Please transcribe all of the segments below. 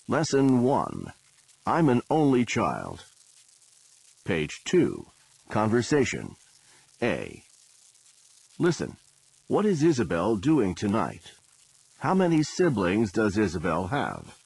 Lesson 1. I'm an only child. Page 2. Conversation. A. Listen. What is Isabel doing tonight? How many siblings does Isabel have?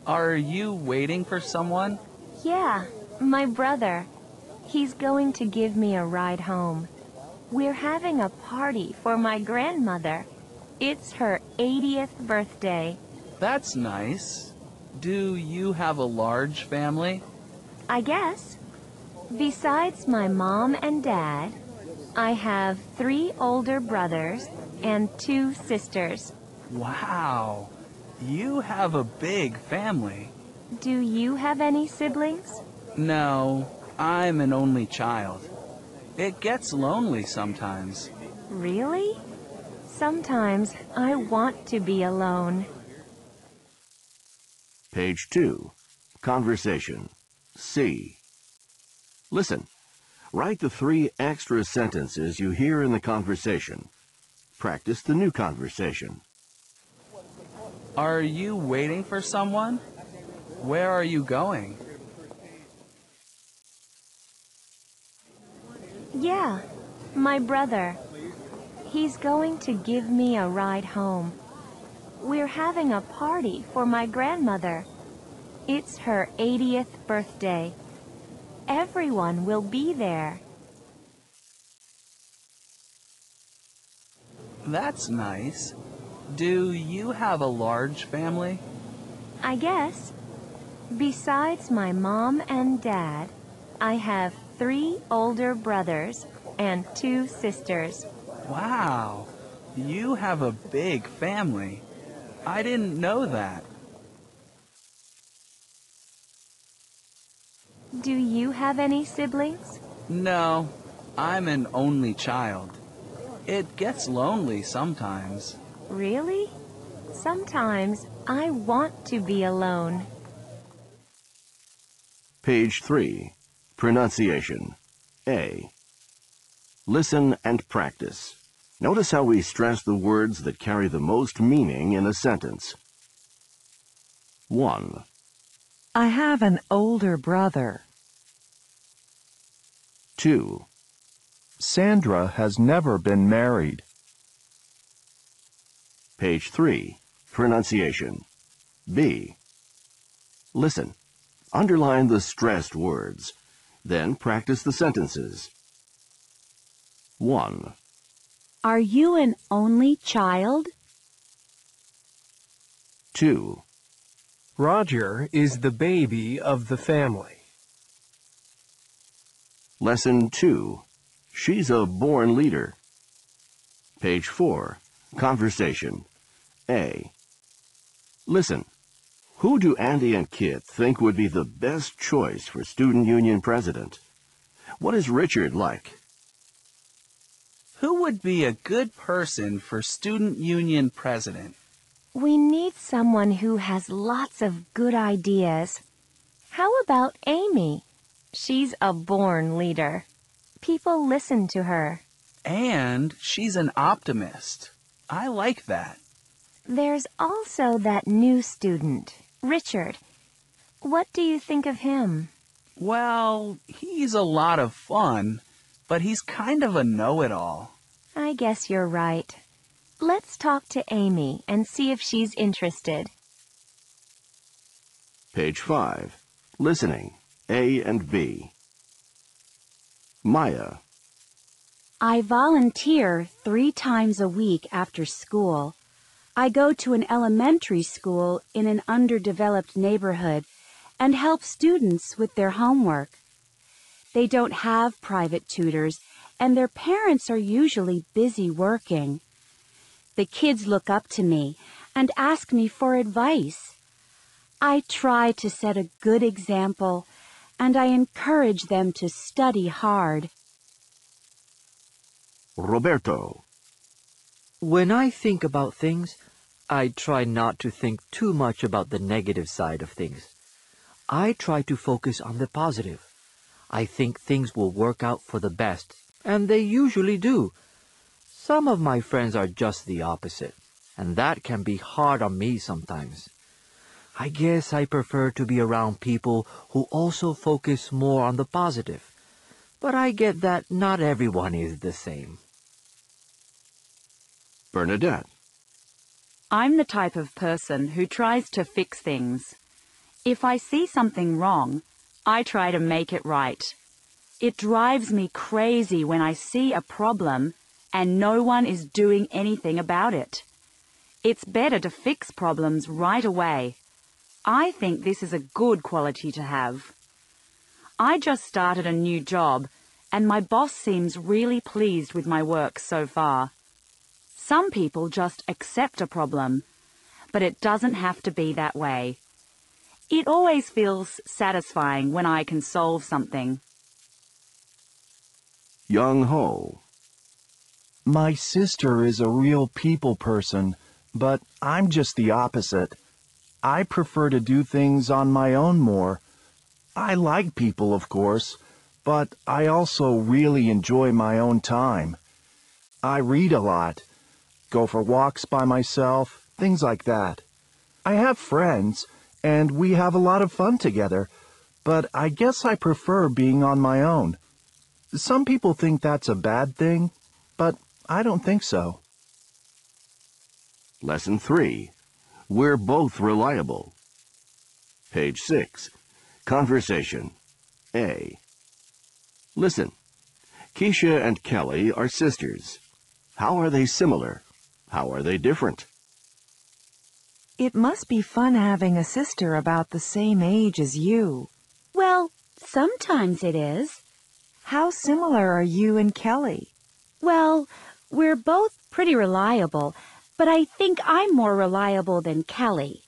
Are you waiting for someone? Yeah, my brother. He's going to give me a ride home. We're having a party for my grandmother. It's her 80th birthday. That's nice. Do you have a large family? I guess. Besides my mom and dad, I have 3 older brothers and 2 sisters. Wow, you have a big family. Do you have any siblings? No, I'm an only child. It gets lonely sometimes. Really? Sometimes I want to be alone. Page 2. Conversation. C. Listen. Write the 3 extra sentences you hear in the conversation. Practice the new conversation. Are you waiting for someone? Where are you going? Yeah, my brother. He's going to give me a ride home. We're having a party for my grandmother. It's her 80th birthday. Everyone will be there. That's nice. Do you have a large family? I guess. Besides my mom and dad, I have 3 older brothers and 2 sisters. Wow, you have a big family. I didn't know that. Do you have any siblings? No, I'm an only child. It gets lonely sometimes. Really? Sometimes I want to be alone. Page 3. Pronunciation. A. Listen and practice. Notice how we stress the words that carry the most meaning in a sentence. 1. I have an older brother. 2. Sandra has never been married. Page 3. Pronunciation. B. Listen. Underline the stressed words. Then practice the sentences. 1. Are you an only child? 2. Roger is the baby of the family. Lesson 2. She's a born leader. Page 4. Conversation. A. Listen. Who do Andy and Kit think would be the best choice for Student Union President? What is Richard like? Who would be a good person for Student Union President? We need someone who has lots of good ideas. How about Amy? She's a born leader. People listen to her. And she's an optimist. I like that. There's also that new student, Richard. What do you think of him? Well, he's a lot of fun, but he's kind of a know-it-all. I guess you're right. Let's talk to Amy and see if she's interested. Page 5. Listening. A and B. Maya. I volunteer 3 times a week after school. I go to an elementary school in an underdeveloped neighborhood and help students with their homework. They don't have private tutors, and their parents are usually busy working. The kids look up to me and ask me for advice. I try to set a good example, and I encourage them to study hard. Roberto. When I think about things, I try not to think too much about the negative side of things. I try to focus on the positive. I think things will work out for the best, and they usually do. Some of my friends are just the opposite, and that can be hard on me sometimes. I guess I prefer to be around people who also focus more on the positive. But I get that not everyone is the same. Bernadette. I'm the type of person who tries to fix things. If I see something wrong, I try to make it right. It drives me crazy when I see a problem and no one is doing anything about it. It's better to fix problems right away. I think this is a good quality to have. I just started a new job and my boss seems really pleased with my work so far. Some people just accept a problem, but it doesn't have to be that way. It always feels satisfying when I can solve something. Young Ho. My sister is a real people person, but I'm just the opposite. I prefer to do things on my own more. I like people, of course, but I also really enjoy my own time. I read a lot, go for walks by myself, things like that. I have friends, and we have a lot of fun together, but I guess I prefer being on my own. Some people think that's a bad thing, but I don't think so. Lesson 3. We're both reliable. Page 6. Conversation. A. Listen. Keisha and Kelly are sisters. How are they similar? How are they different? It must be fun having a sister about the same age as you. Well, sometimes it is. How similar are you and Kelly? Well, we're both pretty reliable, but I think I'm more reliable than Kelly.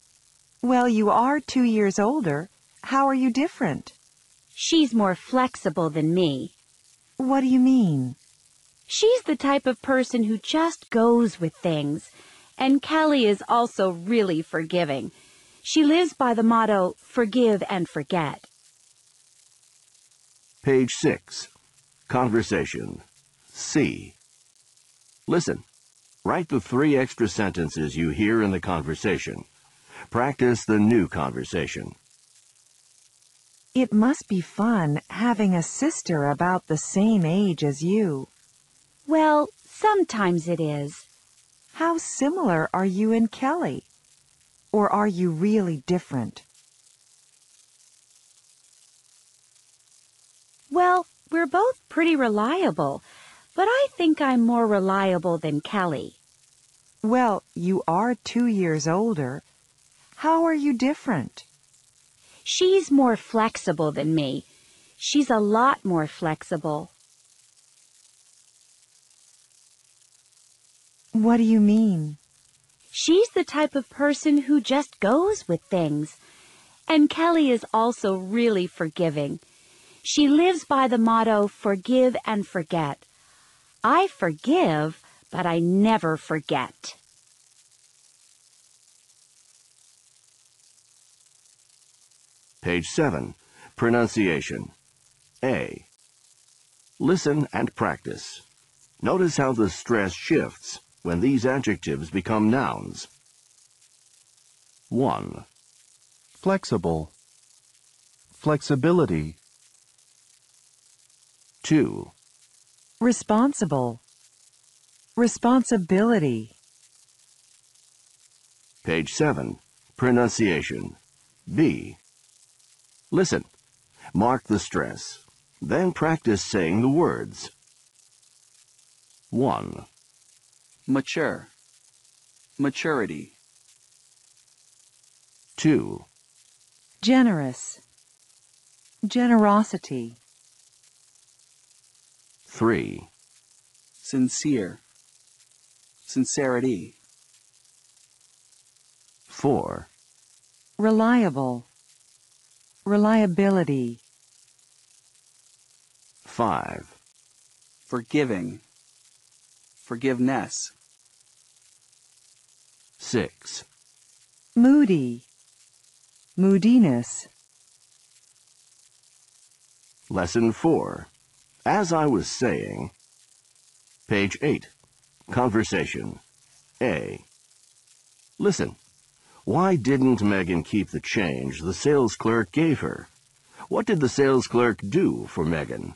Well, you are 2 years older. How are you different? She's more flexible than me. What do you mean? She's the type of person who just goes with things. And Kelly is also really forgiving. She lives by the motto, forgive and forget. Page 6. Conversation. C. Listen. Write the 3 extra sentences you hear in the conversation. Practice the new conversation. It must be fun having a sister about the same age as you. Well, sometimes it is. How similar are you and Kelly? Or are you really different? Well, we're both pretty reliable, but I think I'm more reliable than Kelly. Well, you are 2 years older. How are you different? She's more flexible than me. She's a lot more flexible. What do you mean? She's the type of person who just goes with things. And Kelly is also really forgiving. She lives by the motto, forgive and forget. I forgive, but I never forget. Page 7. Pronunciation. A. Listen and practice. Notice how the stress shifts when these adjectives become nouns. 1. Flexible. Flexibility. 2. Responsible. Responsibility. Page 7. Pronunciation. B. Listen. Mark the stress. Then practice saying the words. 1. Mature. Maturity. 2. Generous. Generosity. 3. Sincere. Sincerity. 4. Reliable. Reliability. 5. Forgiving. Forgiveness. 6. Moody. Moodiness. Lesson 4. As I was saying. Page 8. Conversation. A. Listen. Why didn't Megan keep the change the sales clerk gave her? What did the sales clerk do for Megan?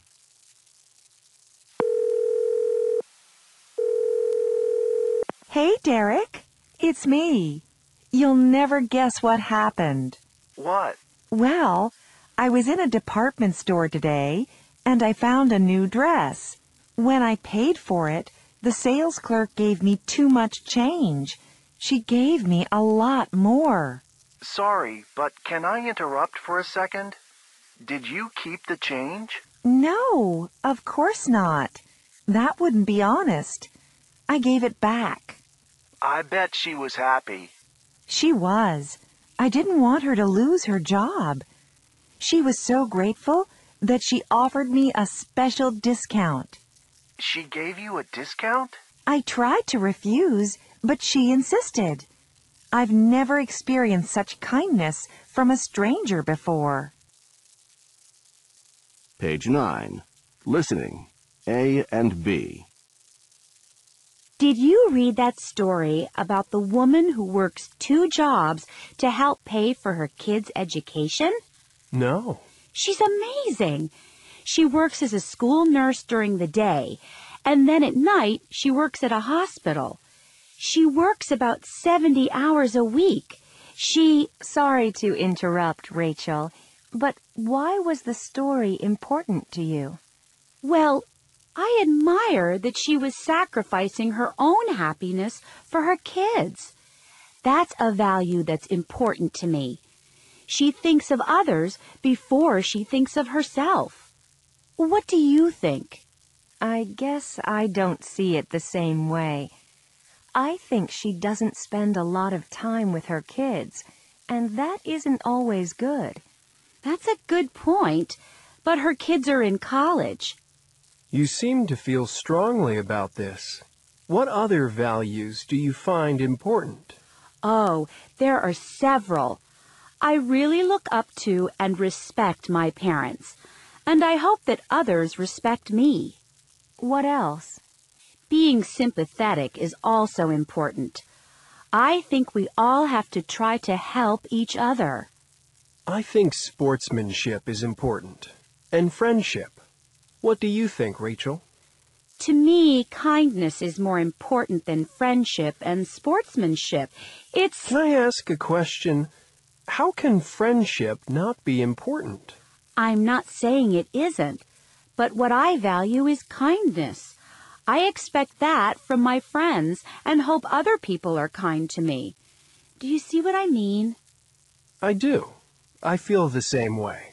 Hey, Derek. It's me. You'll never guess what happened. What? Well, I was in a department store today, and I found a new dress. When I paid for it, the sales clerk gave me too much change. She gave me a lot more. Sorry, but can I interrupt for a second? Did you keep the change? No, of course not. That wouldn't be honest. I gave it back. I bet she was happy. She was. I didn't want her to lose her job. She was so grateful that she offered me a special discount. She gave you a discount? I tried to refuse, but she insisted. I've never experienced such kindness from a stranger before. Page 9. Listening. A and B. Did you read that story about the woman who works 2 jobs to help pay for her kids' education? No. She's amazing. She works as a school nurse during the day, and then at night she works at a hospital. She works about 70 hours a week. Sorry to interrupt, Rachel, but why was the story important to you? Well, I admire that she was sacrificing her own happiness for her kids. That's a value that's important to me. She thinks of others before she thinks of herself. What do you think? I guess I don't see it the same way. I think she doesn't spend a lot of time with her kids, and that isn't always good. That's a good point, but her kids are in college. You seem to feel strongly about this. What other values do you find important? Oh, there are several. I really look up to and respect my parents, and I hope that others respect me. What else? Being sympathetic is also important. I think we all have to try to help each other. I think sportsmanship is important. And friendship. What do you think, Rachel? To me, kindness is more important than friendship and sportsmanship. Can I ask a question? How can friendship not be important? I'm not saying it isn't, but what I value is kindness. I expect that from my friends and hope other people are kind to me. Do you see what I mean? I do. I feel the same way.